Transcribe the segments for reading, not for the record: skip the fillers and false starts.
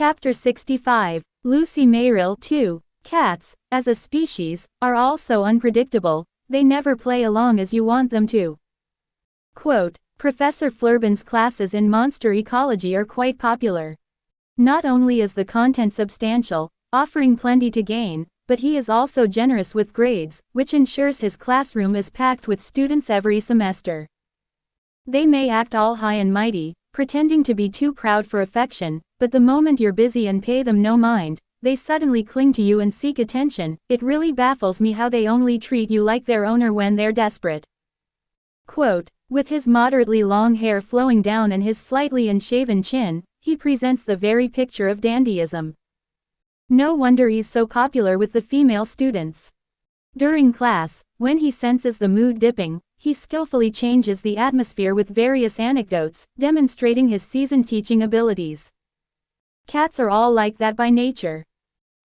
Chapter 65. Lucy Mayrill 2. Cats, as a species, are all so unpredictable, they never play along as you want them to. Quote, Professor Flurbin's classes in monster ecology are quite popular. Not only is the content substantial, offering plenty to gain, but he is also generous with grades, which ensures his classroom is packed with students every semester. They may act all high and mighty, pretending to be too proud for affection, but the moment you're busy and pay them no mind, they suddenly cling to you and seek attention. It really baffles me how they only treat you like their owner when they're desperate. Quote, with his moderately long hair flowing down and his slightly unshaven chin, he presents the very picture of dandyism. No wonder he's so popular with the female students. During class, when he senses the mood dipping, he skillfully changes the atmosphere with various anecdotes, demonstrating his seasoned teaching abilities. Cats are all like that by nature.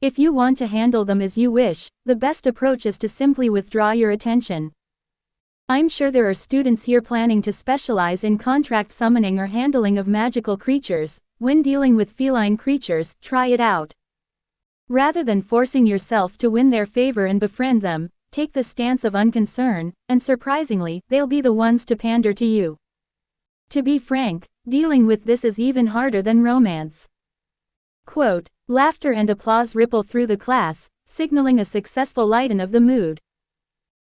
If you want to handle them as you wish, the best approach is to simply withdraw your attention. I'm sure there are students here planning to specialize in contract summoning or handling of magical creatures. When dealing with feline creatures, try it out. Rather than forcing yourself to win their favor and befriend them, take the stance of unconcern, and surprisingly, they'll be the ones to pander to you. To be frank, dealing with this is even harder than romance. Quote, laughter and applause ripple through the class, signaling a successful lighten of the mood.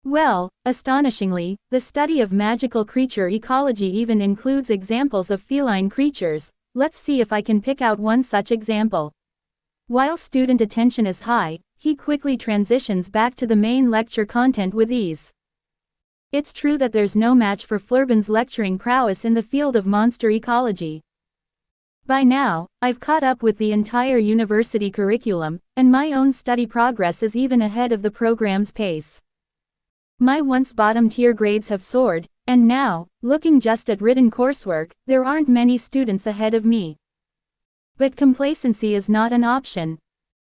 Well, astonishingly, the study of magical creature ecology even includes examples of feline creatures. Let's see if I can pick out one such example. While student attention is high, he quickly transitions back to the main lecture content with ease. It's true that there's no match for Flurbin's lecturing prowess in the field of monster ecology. By now, I've caught up with the entire university curriculum, and my own study progress is even ahead of the program's pace. My once bottom-tier grades have soared, and now, looking just at written coursework, there aren't many students ahead of me. But complacency is not an option.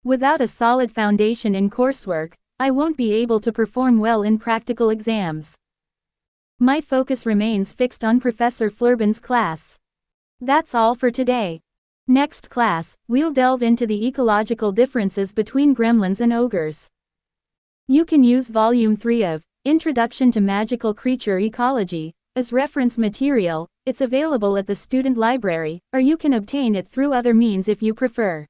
Without a solid foundation in coursework, I won't be able to perform well in practical exams. My focus remains fixed on Professor Flurbin's class. That's all for today. Next class, we'll delve into the ecological differences between gremlins and ogres. You can use Volume 3 of Introduction to Magical Creature Ecology as reference material. It's available at the student library, or you can obtain it through other means if you prefer.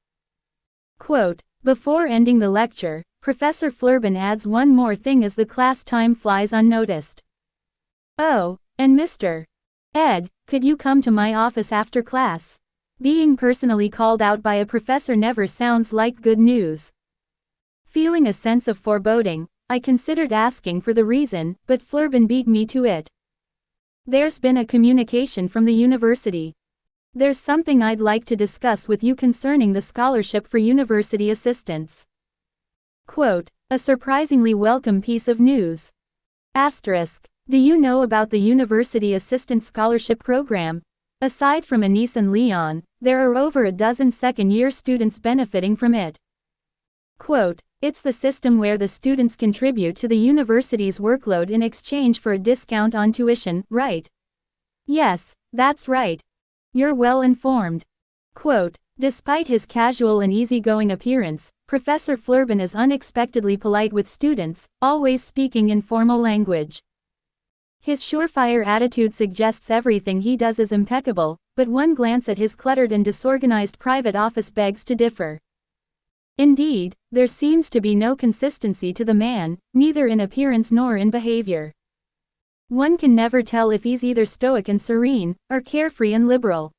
Quote, before ending the lecture, Professor Flurbin adds one more thing as the class time flies unnoticed. Oh, and Mr. Ed, could you come to my office after class? Being personally called out by a professor never sounds like good news. Feeling a sense of foreboding, I considered asking for the reason, but Flurbin beat me to it. There's been a communication from the university. There's something I'd like to discuss with you concerning the scholarship for university assistants. Quote, a surprisingly welcome piece of news. Asterisk. Do you know about the University Assistant Scholarship Program? Aside from Anise and Leon, there are over a dozen second-year students benefiting from it. Quote, it's the system where the students contribute to the university's workload in exchange for a discount on tuition, right? Yes, that's right. You're well informed. Quote, despite his casual and easygoing appearance, Professor Flurbin is unexpectedly polite with students, always speaking in formal language. His surefire attitude suggests everything he does is impeccable, but one glance at his cluttered and disorganized private office begs to differ. Indeed, there seems to be no consistency to the man, neither in appearance nor in behavior. One can never tell if he's either stoic and serene, or carefree and liberal.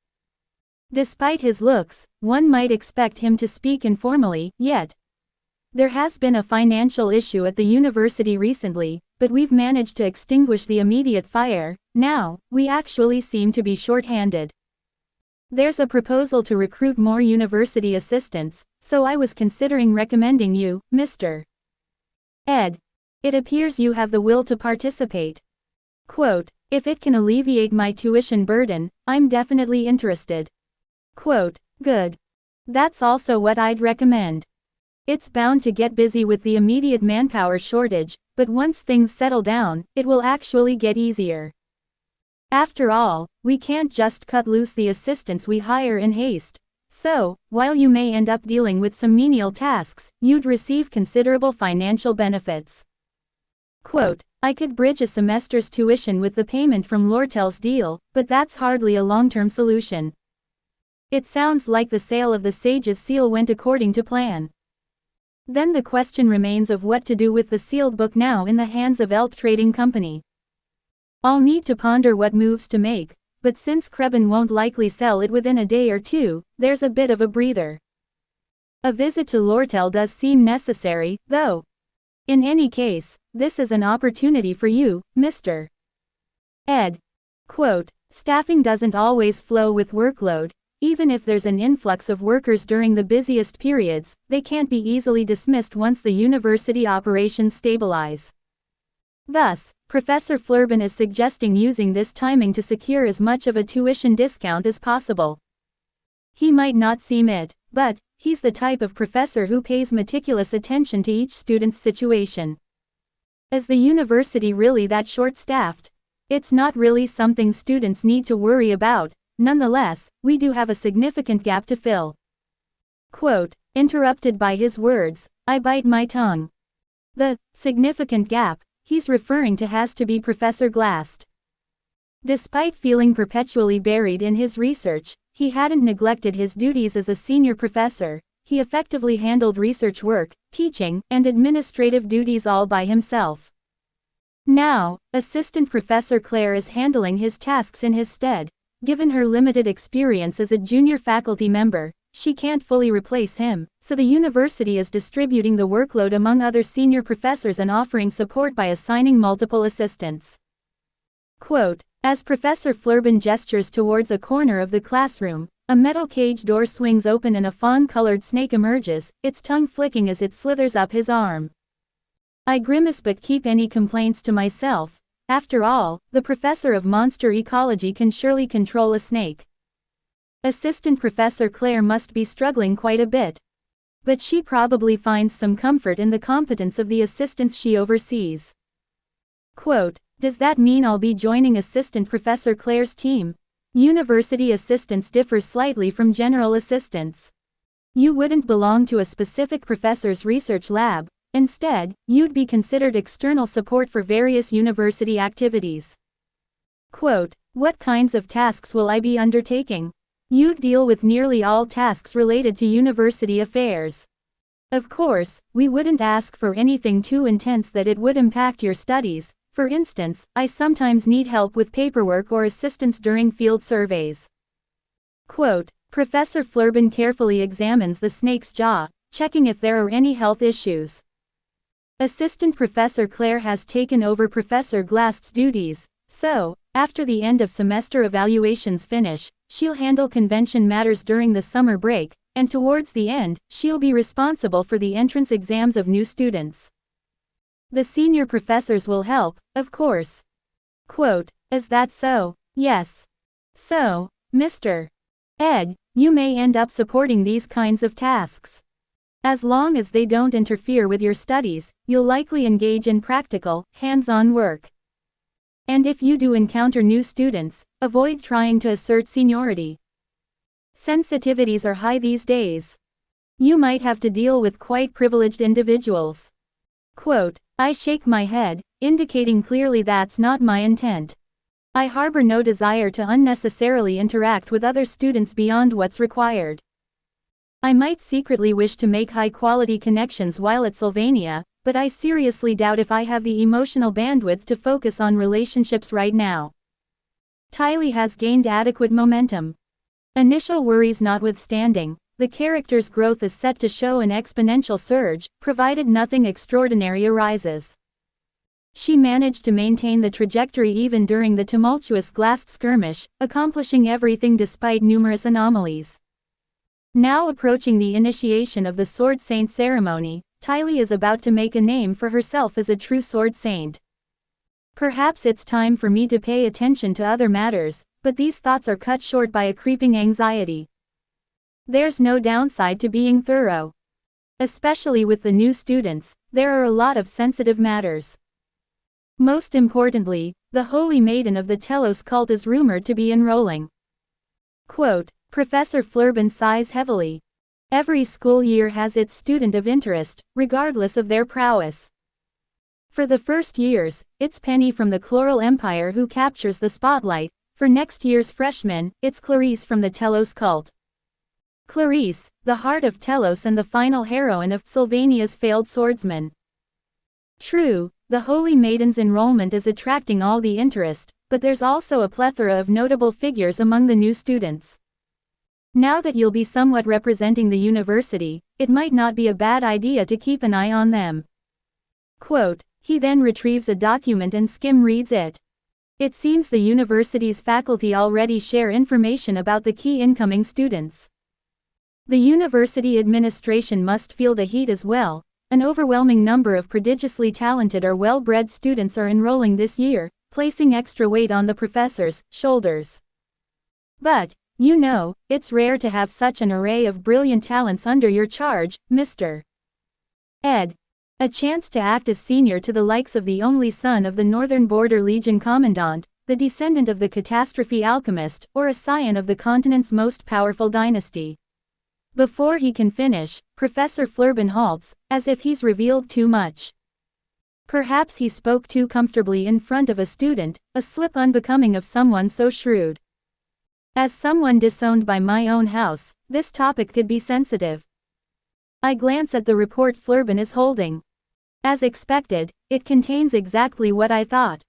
Despite his looks, one might expect him to speak informally, yet. There has been a financial issue at the university recently, but we've managed to extinguish the immediate fire. Now, we actually seem to be short-handed. There's a proposal to recruit more university assistants, so I was considering recommending you, Mr. Ed. It appears you have the will to participate. Quote, if it can alleviate my tuition burden, I'm definitely interested. Quote, good. That's also what I'd recommend. It's bound to get busy with the immediate manpower shortage, but once things settle down, it will actually get easier. After all, we can't just cut loose the assistants we hire in haste. So, while you may end up dealing with some menial tasks, you'd receive considerable financial benefits. Quote, I could bridge a semester's tuition with the payment from Lortel's deal, but that's hardly a long-term solution. It sounds like the sale of the Sage's seal went according to plan. Then the question remains of what to do with the sealed book now in the hands of Elt Trading Company. I'll need to ponder what moves to make, but since Krebin won't likely sell it within a day or two, there's a bit of a breather. A visit to Lortel does seem necessary, though. In any case, this is an opportunity for you, Mr. Ed. Quote, staffing doesn't always flow with workload. Even if there's an influx of workers during the busiest periods, they can't be easily dismissed once the university operations stabilize. Thus, Professor Flurbin is suggesting using this timing to secure as much of a tuition discount as possible. He might not seem it, but he's the type of professor who pays meticulous attention to each student's situation. Is the university really that short-staffed? It's not really something students need to worry about. Nonetheless, we do have a significant gap to fill. Quote, interrupted by his words, I bite my tongue. The significant gap he's referring to has to be Professor Glast. Despite feeling perpetually buried in his research, he hadn't neglected his duties as a senior professor. He effectively handled research work, teaching, and administrative duties all by himself. Now, Assistant Professor Claire is handling his tasks in his stead. Given her limited experience as a junior faculty member, she can't fully replace him, so the university is distributing the workload among other senior professors and offering support by assigning multiple assistants. Quote, as Professor Flurbin gestures towards a corner of the classroom, a metal cage door swings open and a fawn-colored snake emerges, its tongue flicking as it slithers up his arm. I grimace but keep any complaints to myself. After all, the professor of monster ecology can surely control a snake. Assistant Professor Claire must be struggling quite a bit. But she probably finds some comfort in the competence of the assistants she oversees. Quote, does that mean I'll be joining Assistant Professor Claire's team? University assistants differ slightly from general assistants. You wouldn't belong to a specific professor's research lab. Instead, you'd be considered external support for various university activities. Quote, what kinds of tasks will I be undertaking? You'd deal with nearly all tasks related to university affairs. Of course, we wouldn't ask for anything too intense that it would impact your studies. For instance, I sometimes need help with paperwork or assistance during field surveys. Quote, Professor Flurbin carefully examines the snake's jaw, checking if there are any health issues. Assistant Professor Claire has taken over Professor Glast's duties, so, after the end of semester evaluations finish, she'll handle convention matters during the summer break, and towards the end, she'll be responsible for the entrance exams of new students. The senior professors will help, of course. Quote, is that so? Yes. So, Mr. Ed, you may end up supporting these kinds of tasks. As long as they don't interfere with your studies, you'll likely engage in practical, hands-on work. And if you do encounter new students, avoid trying to assert seniority. Sensitivities are high these days. You might have to deal with quite privileged individuals. Quote, I shake my head, indicating clearly that's not my intent. I harbor no desire to unnecessarily interact with other students beyond what's required. I might secretly wish to make high-quality connections while at Sylvania, but I seriously doubt if I have the emotional bandwidth to focus on relationships right now. Tylee has gained adequate momentum. Initial worries notwithstanding, the character's growth is set to show an exponential surge, provided nothing extraordinary arises. She managed to maintain the trajectory even during the tumultuous Glast skirmish, accomplishing everything despite numerous anomalies. Now approaching the initiation of the Sword Saint ceremony, Tylee is about to make a name for herself as a true Sword Saint. Perhaps it's time for me to pay attention to other matters, but these thoughts are cut short by a creeping anxiety. There's no downside to being thorough. Especially with the new students, there are a lot of sensitive matters. Most importantly, the Holy Maiden of the Telos cult is rumored to be enrolling. Quote, Professor Flurbin sighs heavily. Every school year has its student of interest, regardless of their prowess. For the first years, it's Penny from the Chloral Empire who captures the spotlight. For next year's freshmen, it's Clarice from the Telos cult. Clarice, the heart of Telos and the final heroine of Sylvania's failed swordsman. True, the Holy Maiden's enrollment is attracting all the interest, but there's also a plethora of notable figures among the new students. Now that you'll be somewhat representing the university, it might not be a bad idea to keep an eye on them. Quote, he then retrieves a document and skim reads it. It seems the university's faculty already share information about the key incoming students. The university administration must feel the heat as well. An overwhelming number of prodigiously talented or well-bred students are enrolling this year, placing extra weight on the professors' shoulders. But, you know, it's rare to have such an array of brilliant talents under your charge, Mr. Ed. A chance to act as senior to the likes of the only son of the Northern Border Legion Commandant, the descendant of the Catastrophe Alchemist, or a scion of the continent's most powerful dynasty. Before he can finish, Professor Flurbin halts, as if he's revealed too much. Perhaps he spoke too comfortably in front of a student, a slip unbecoming of someone so shrewd. As someone disowned by my own house, this topic could be sensitive. I glance at the report Flurbin is holding. As expected, it contains exactly what I thought.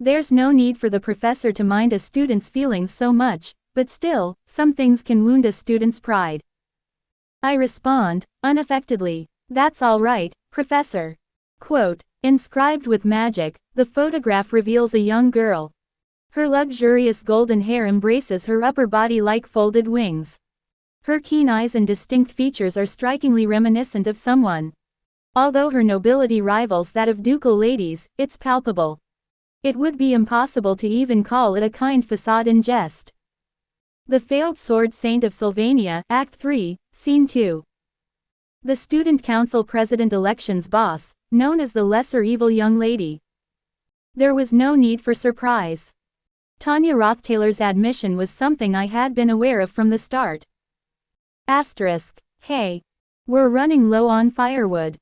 There's no need for the professor to mind a student's feelings so much, but still, some things can wound a student's pride. I respond, unaffectedly, that's all right, Professor. Quote, inscribed with magic, the photograph reveals a young girl. Her luxurious golden hair embraces her upper body like folded wings. Her keen eyes and distinct features are strikingly reminiscent of someone. Although her nobility rivals that of ducal ladies, it's palpable. It would be impossible to even call it a kind facade in jest. The Failed Sword Saint of Sylvania, Act 3, Scene 2. The Student Council President Elections boss, known as the Lesser Evil Young Lady. There was no need for surprise. Tanya Rothtailor's admission was something I had been aware of from the start. Asterisk, hey. We're running low on firewood.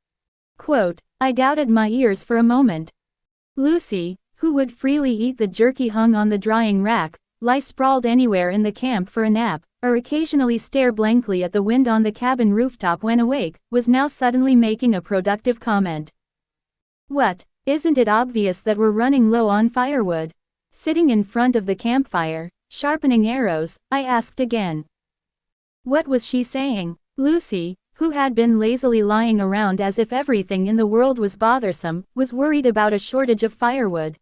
Quote, I doubted my ears for a moment. Lucy, who would freely eat the jerky hung on the drying rack, lie sprawled anywhere in the camp for a nap, or occasionally stare blankly at the wind on the cabin rooftop when awake, was now suddenly making a productive comment. What, isn't it obvious that we're running low on firewood? Sitting in front of the campfire, sharpening arrows, I asked again. What was she saying? Lucy, who had been lazily lying around as if everything in the world was bothersome, was worried about a shortage of firewood.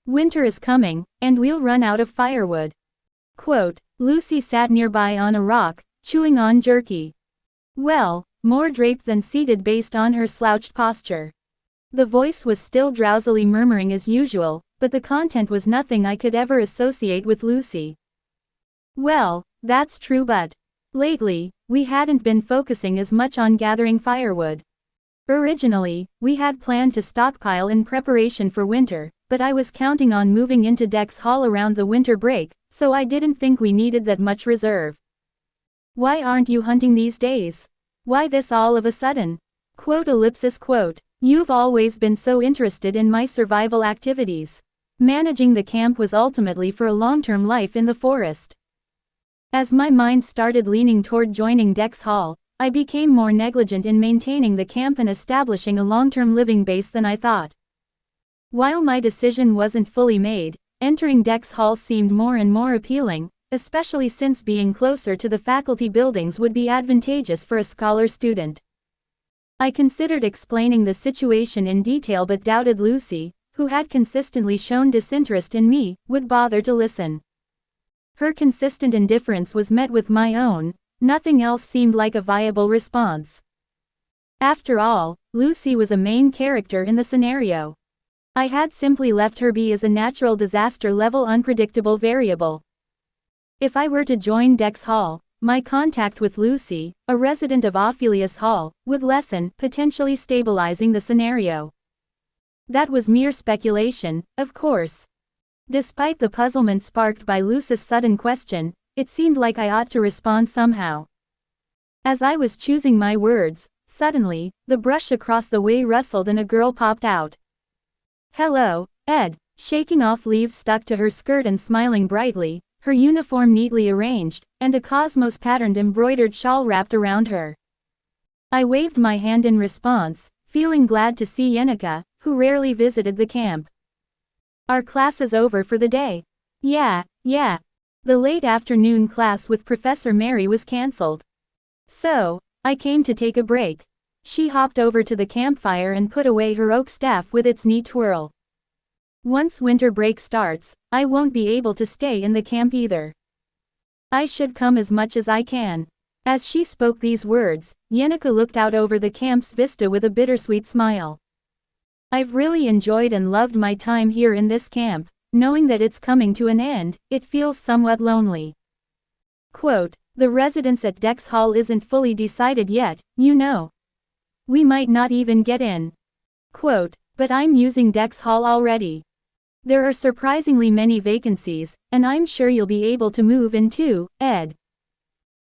Winter is coming, and we'll run out of firewood. Quote, Lucy sat nearby on a rock, chewing on jerky. Well, more draped than seated based on her slouched posture. The voice was still drowsily murmuring as usual, but the content was nothing I could ever associate with Lucy. Well, that's true, but lately, we hadn't been focusing as much on gathering firewood. Originally, we had planned to stockpile in preparation for winter, but I was counting on moving into Dex Hall around the winter break, so I didn't think we needed that much reserve. Why aren't you hunting these days? Why this all of a sudden? Quote ellipsis quote. You've always been so interested in my survival activities. Managing the camp was ultimately for a long-term life in the forest. As my mind started leaning toward joining Dex Hall, I became more negligent in maintaining the camp and establishing a long-term living base than I thought. While my decision wasn't fully made, entering Dex Hall seemed more and more appealing, especially since being closer to the faculty buildings would be advantageous for a scholar student. I considered explaining the situation in detail but doubted Lucy, who had consistently shown disinterest in me, would bother to listen. Her consistent indifference was met with my own. Nothing else seemed like a viable response. After all, Lucy was a main character in the scenario. I had simply left her be as a natural disaster-level unpredictable variable. If I were to join Dex Hall, my contact with Lucy, a resident of Ophelius Hall, would lessen, potentially stabilizing the scenario. That was mere speculation, of course. Despite the puzzlement sparked by Lucy's sudden question, it seemed like I ought to respond somehow. As I was choosing my words, suddenly, the brush across the way rustled and a girl popped out. "Hello, Ed," shaking off leaves stuck to her skirt and smiling brightly, her uniform neatly arranged, and a cosmos-patterned embroidered shawl wrapped around her. I waved my hand in response, feeling glad to see Yenica, who rarely visited the camp. "Our class is over for the day." Yeah. The late afternoon class with Professor Mary was cancelled. So, I came to take a break. She hopped over to the campfire and put away her oak staff with its neat twirl. "Once winter break starts, I won't be able to stay in the camp either. I should come as much as I can." As she spoke these words, Yenica looked out over the camp's vista with a bittersweet smile. "I've really enjoyed and loved my time here in this camp. Knowing that it's coming to an end, it feels somewhat lonely." Quote, "The residence at Dex Hall isn't fully decided yet, you know. We might not even get in." Quote, "But I'm using Dex Hall already. There are surprisingly many vacancies, and I'm sure you'll be able to move in too, Ed."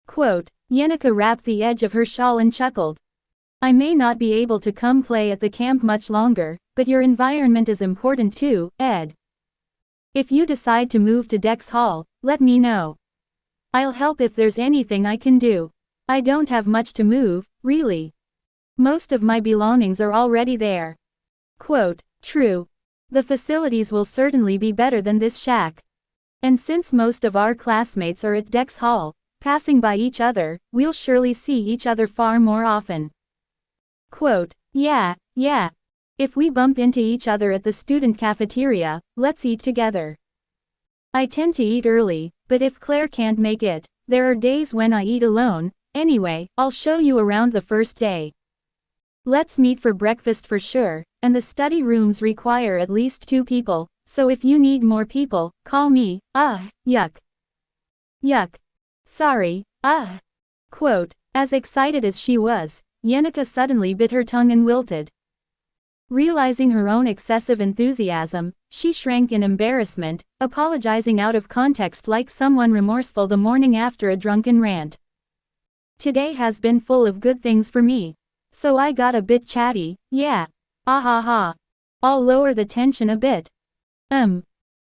Quote, Yenica wrapped the edge of her shawl and chuckled. "I may not be able to come play at the camp much longer, but your environment is important too, Ed. If you decide to move to Dex Hall, let me know. I'll help if there's anything I can do. I don't have much to move, really. Most of my belongings are already there." Quote, "True. The facilities will certainly be better than this shack. And since most of our classmates are at Dex Hall, passing by each other, we'll surely see each other far more often." Quote, Yeah. If we bump into each other at the student cafeteria, let's eat together. I tend to eat early, but if Claire can't make it, there are days when I eat alone. Anyway, I'll show you around the first day. Let's meet for breakfast for sure, and the study rooms require at least 2 people, so if you need more people, call me. Yuck. Sorry, Quote, as excited as she was, Yenica suddenly bit her tongue and wilted. Realizing her own excessive enthusiasm, she shrank in embarrassment, apologizing out of context like someone remorseful the morning after a drunken rant. "Today has been full of good things for me. So I got a bit chatty, yeah. I'll lower the tension a bit.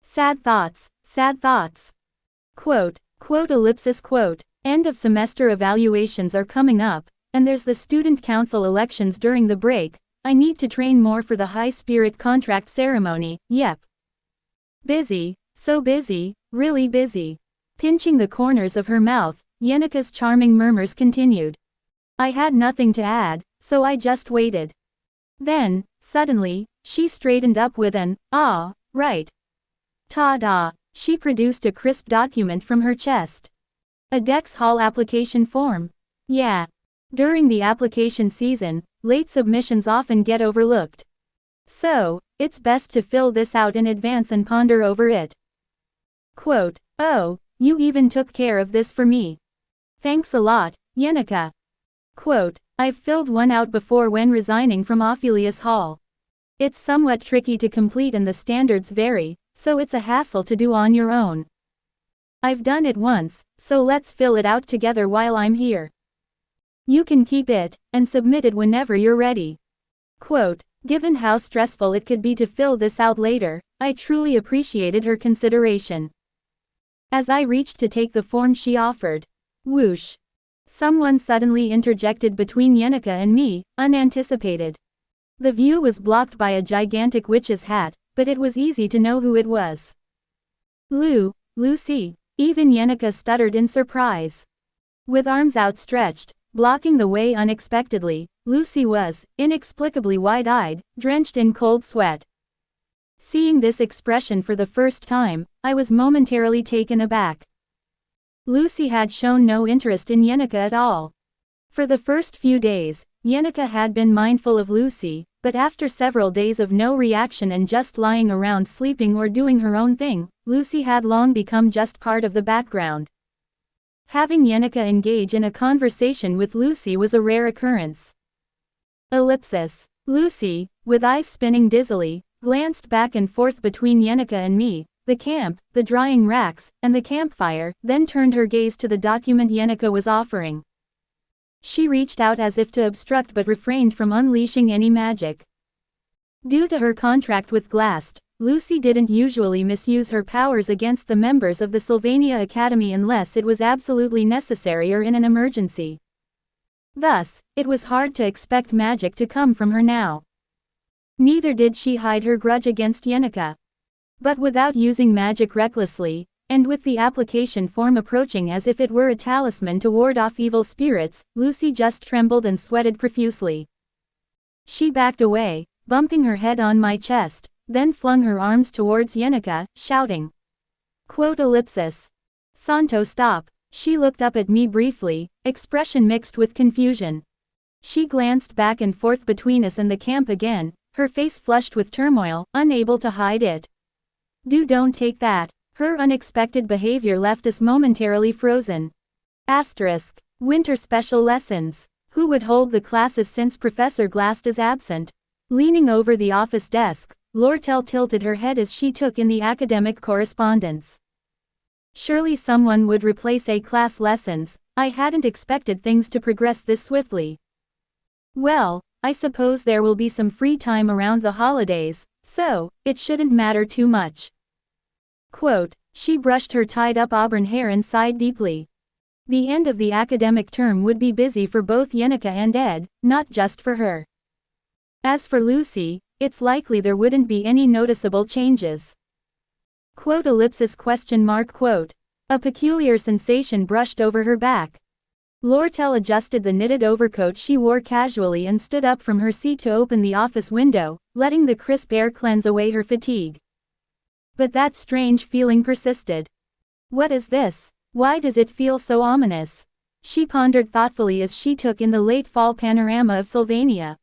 Sad thoughts. Quote, end of semester evaluations are coming up, and there's the student council elections during the break. I need to train more for the high spirit contract ceremony, yep. Busy, so busy, really busy." Pinching the corners of her mouth, Yenica's charming murmurs continued. I had nothing to add, so I just waited. Then, suddenly, she straightened up with an, right. Ta-da, she produced a crisp document from her chest. A Dex Hall application form. Yeah. During the application season, late submissions often get overlooked. So, it's best to fill this out in advance and ponder over it. Quote, "Oh, you even took care of this for me. Thanks a lot, Yenica." Quote, "I've filled one out before when resigning from Ophelius Hall. It's somewhat tricky to complete and the standards vary, so it's a hassle to do on your own. I've done it once, so let's fill it out together while I'm here. You can keep it, and submit it whenever you're ready." Quote, "Given how stressful it could be to fill this out later, I truly appreciated her consideration." As I reached to take the form she offered, whoosh. Someone suddenly interjected between Yenica and me, unanticipated. The view was blocked by a gigantic witch's hat, but it was easy to know who it was. Lucy. Even Yenica stuttered in surprise. With arms outstretched, blocking the way unexpectedly, Lucy was, inexplicably wide-eyed, drenched in cold sweat. Seeing this expression for the first time, I was momentarily taken aback. Lucy had shown no interest in Yenica at all. For the first few days, Yenica had been mindful of Lucy, but after several days of no reaction and just lying around sleeping or doing her own thing, Lucy had long become just part of the background. Having Yenica engage in a conversation with Lucy was a rare occurrence. Lucy, with eyes spinning dizzily, glanced back and forth between Yenica and me, the camp, the drying racks, and the campfire, then turned her gaze to the document Yenneca was offering. She reached out as if to obstruct but refrained from unleashing any magic. Due to her contract with Glast, Lucy didn't usually misuse her powers against the members of the Sylvania Academy unless it was absolutely necessary or in an emergency. Thus, it was hard to expect magic to come from her now. Neither did she hide her grudge against Yenneca. But without using magic recklessly, and with the application form approaching as if it were a talisman to ward off evil spirits, Lucy just trembled and sweated profusely. She backed away, bumping her head on my chest, then flung her arms towards Yenneca, shouting. Santo, stop. She looked up at me briefly, expression mixed with confusion. She glanced back and forth between us and the camp again, her face flushed with turmoil, unable to hide it. Don't take that. Her unexpected behavior left us momentarily frozen. Winter special lessons. Who would hold the classes since Professor Glast is absent? Leaning over the office desk, Lortel tilted her head as she took in the academic correspondence. Surely someone would replace A-class lessons. I hadn't expected things to progress this swiftly. Well, I suppose there will be some free time around the holidays, so it shouldn't matter too much. She brushed her tied-up auburn hair and sighed deeply. The end of the academic term would be busy for both Yenneca and Ed, not just for her. As for Lucy, it's likely there wouldn't be any noticeable changes. A peculiar sensation brushed over her back. Lortel adjusted the knitted overcoat she wore casually and stood up from her seat to open the office window, letting the crisp air cleanse away her fatigue. But that strange feeling persisted. What is this? Why does it feel so ominous? She pondered thoughtfully as she took in the late fall panorama of Sylvania.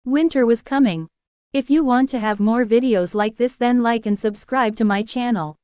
Winter was coming. If you want to have more videos like this, then like and subscribe to my channel.